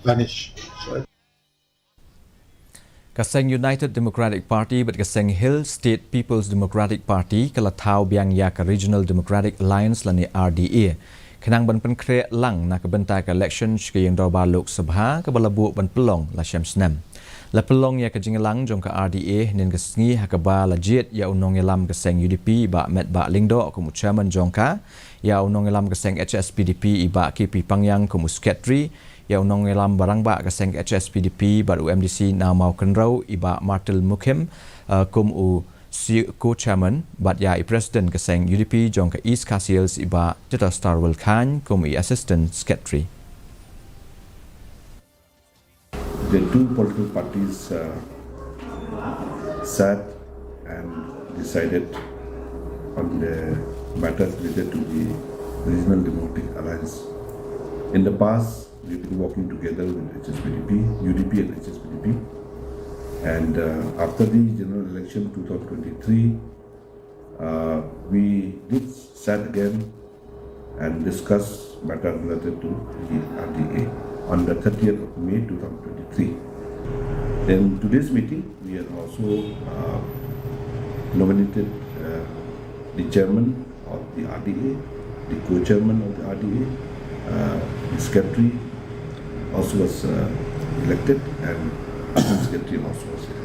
vanish. So Kaseng United Democratic Party but Kaseng Hill State People's Democratic Party kala Thaw Biang Yak Regional Democratic Alliance lani RDA. Kenang ban pen kre lang na kebentak election ke yang dorba Lok Sabha ke balabu ban pelong la Syamsnam. La pelong ya ke jingelang jong ke RDA nen kesngi hakaba lajit ya unong elam Kaseng UDP ba met ba lingdo kumu chairman jongka ya unong elam Kaseng HSPDP iba KP Pangyang kumu secretary ya unong elam barang ba Kaseng HSPDP ba UMDC na mau kenrau iba Martil Mukim kumu co-chairman but ya president Kaseng UDP jong ke East Casials iba Jeta Starwell Khan kumu assistant secretary. The two political parties sat and decided on the matters related to the Regional Democratic Alliance. In the past, we've been working together with HSPDP, UDP and HSPDP. And after the general election 2023, we did sat again and discuss matters related to the RDA on the 30th of May 2023. In today's meeting, we have also nominated the chairman of the RDA, the co-chairman of the RDA, the secretary also was elected, and the secretary also was elected.